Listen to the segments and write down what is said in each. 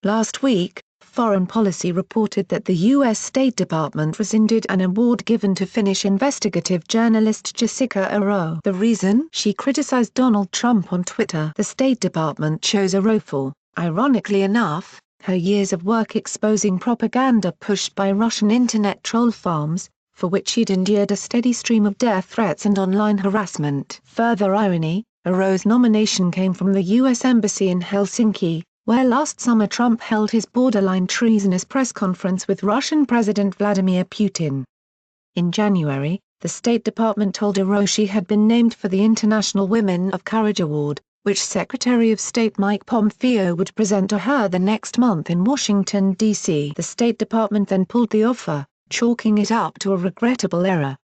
Last week, Foreign Policy reported that the U.S. State Department rescinded an award given to Finnish investigative journalist Jessica Aro. The reason? She criticized Donald Trump on Twitter. The State Department chose Aro for, ironically enough, her years of work exposing propaganda pushed by Russian internet troll farms, for which she'd endured a steady stream of death threats and online harassment. Further irony, Aro's nomination came from the U.S. Embassy in Helsinki, where last summer Trump held his borderline treasonous press conference with Russian President Vladimir Putin. In January, the State Department told Aro she had been named for the International Women of Courage Award, which Secretary of State Mike Pompeo would present to her the next month in Washington, D.C. The State Department then pulled the offer, chalking it up to a regrettable error.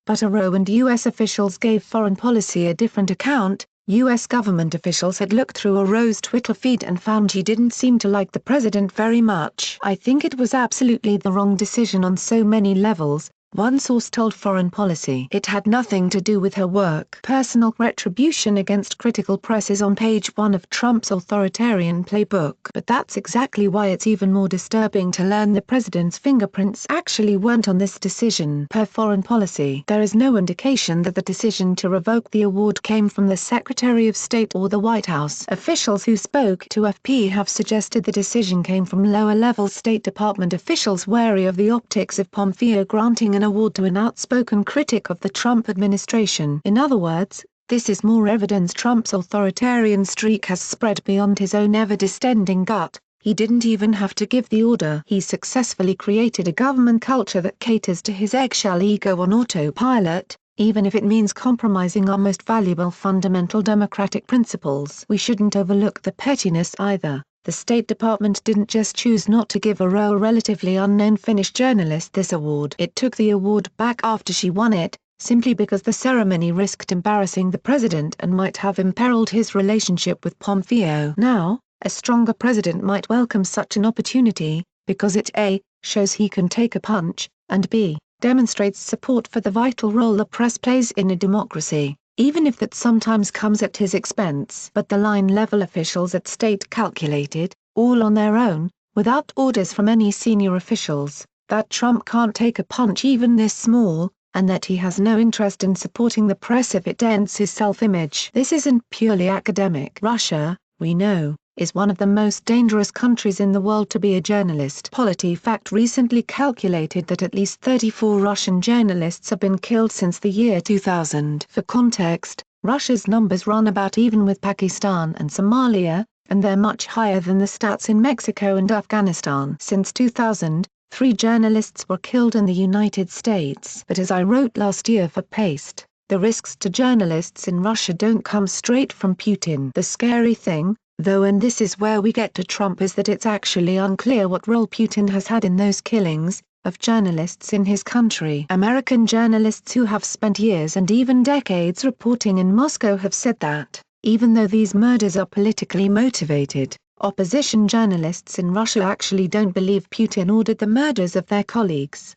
But Aro and U.S. officials gave Foreign Policy a different account. U.S. government officials had looked through Aro's Twitter feed and found she didn't seem to like the president very much. "I think it was absolutely the wrong decision on so many levels," one source told Foreign Policy. "It had nothing to do with her work." Personal retribution against critical press is on page 1 of Trump's authoritarian playbook. But that's exactly why it's even more disturbing to learn the president's fingerprints actually weren't on this decision. Per Foreign Policy, there is no indication that the decision to revoke the award came from the Secretary of State or the White House. Officials who spoke to FP have suggested the decision came from lower-level State Department officials wary of the optics of Pompeo granting an award to an outspoken critic of the Trump administration. In other words, this is more evidence Trump's authoritarian streak has spread beyond his own ever-distending gut. He didn't even have to give the order. He successfully created a government culture that caters to his eggshell ego on autopilot, even if it means compromising our most valuable fundamental democratic principles. We shouldn't overlook the pettiness either. The State Department didn't just choose not to give Aro, a relatively unknown Finnish journalist, this award. It took the award back after she won it, simply because the ceremony risked embarrassing the president and might have imperiled his relationship with Pompeo. Now, a stronger president might welcome such an opportunity, because it a. shows he can take a punch, and b. demonstrates support for the vital role the press plays in a democracy, even if that sometimes comes at his expense. But the line-level officials at State calculated, all on their own, without orders from any senior officials, that Trump can't take a punch even this small, and that he has no interest in supporting the press if it dents his self-image. This isn't purely academic. Russia, we know, is one of the most dangerous countries in the world to be a journalist. PolitiFact recently calculated that at least 34 Russian journalists have been killed since the year 2000. For context, Russia's numbers run about even with Pakistan and Somalia, and they're much higher than the stats in Mexico and Afghanistan. Since 2000, 3 journalists were killed in the United States. But as I wrote last year for Paste, the risks to journalists in Russia don't come straight from Putin. The scary thing, though, and this is where we get to Trump, is that it's actually unclear what role Putin has had in those killings of journalists in his country. American journalists who have spent years and even decades reporting in Moscow have said that, even though these murders are politically motivated, opposition journalists in Russia actually don't believe Putin ordered the murders of their colleagues.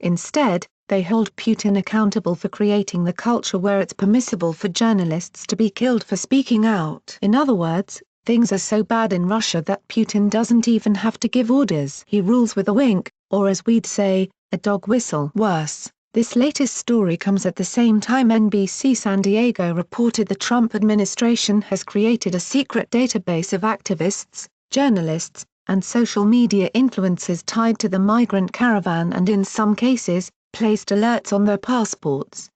Instead, they hold Putin accountable for creating the culture where it's permissible for journalists to be killed for speaking out. In other words, things are so bad in Russia that Putin doesn't even have to give orders. He rules with a wink, or as we'd say, a dog whistle. Worse, this latest story comes at the same time NBC San Diego reported the Trump administration has created a secret database of activists, journalists, and social media influencers tied to the migrant caravan and in some cases, placed alerts on their passports.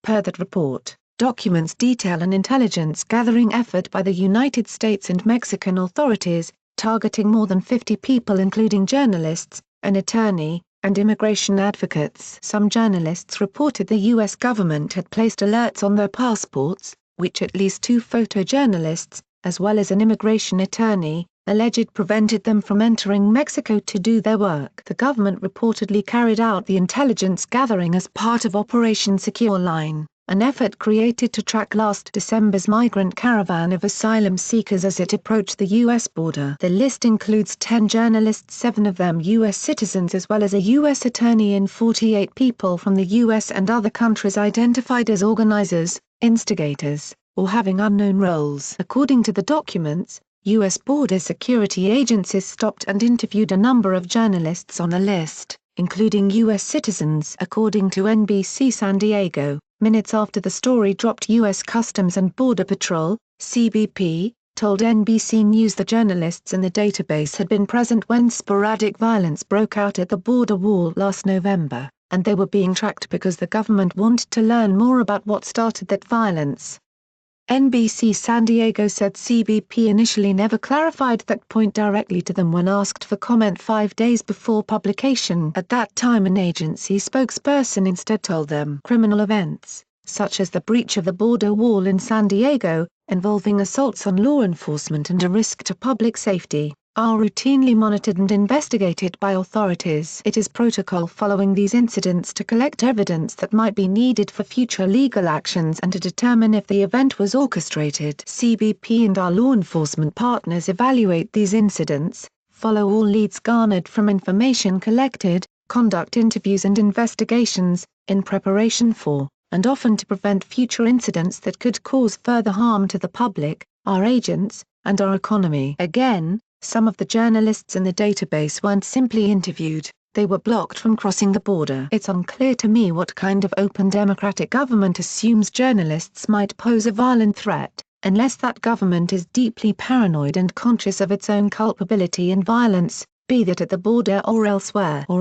Per that report, documents detail an intelligence-gathering effort by the United States and Mexican authorities, targeting more than 50 people including journalists, an attorney, and immigration advocates. Some journalists reported the U.S. government had placed alerts on their passports, which at least 2 photojournalists, as well as an immigration attorney, alleged prevented them from entering Mexico to do their work. The government reportedly carried out the intelligence gathering as part of Operation Secure Line, an effort created to track last December's migrant caravan of asylum seekers as it approached the U.S. border. The list includes 10 journalists, 7 of them U.S. citizens, as well as a U.S. attorney and 48 people from the U.S. and other countries identified as organizers, instigators, or having unknown roles. According to the documents, U.S. border security agencies stopped and interviewed a number of journalists on the list, including U.S. citizens. According to NBC San Diego, minutes after the story dropped, U.S. Customs and Border Patrol, CBP, told NBC News the journalists in the database had been present when sporadic violence broke out at the border wall last November, and they were being tracked because the government wanted to learn more about what started that violence. NBC San Diego said CBP initially never clarified that point directly to them when asked for comment 5 days before publication. At that time, an agency spokesperson instead told them criminal events, such as the breach of the border wall in San Diego, involving assaults on law enforcement and a risk to public safety, are routinely monitored and investigated by authorities. It is protocol following these incidents to collect evidence that might be needed for future legal actions and to determine if the event was orchestrated. CBP and our law enforcement partners evaluate these incidents, follow all leads garnered from information collected, conduct interviews and investigations, in preparation for, and often to prevent future incidents that could cause further harm to the public, our agents, and our economy. Again, some of the journalists in the database weren't simply interviewed, they were blocked from crossing the border. It's unclear to me what kind of open democratic government assumes journalists might pose a violent threat, unless that government is deeply paranoid and conscious of its own culpability in violence, be that at the border or elsewhere. As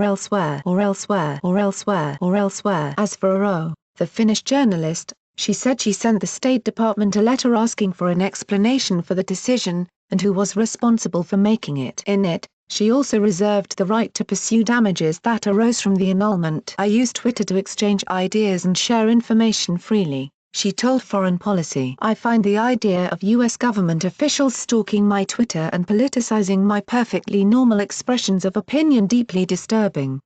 for Aro, the Finnish journalist, she said she sent the State Department a letter asking for an explanation for the decision, and who was responsible for making it. In it, she also reserved the right to pursue damages that arose from the annulment. I use Twitter to exchange ideas and share information freely, she told Foreign Policy. I find the idea of U.S. government officials stalking my Twitter and politicizing my perfectly normal expressions of opinion deeply disturbing.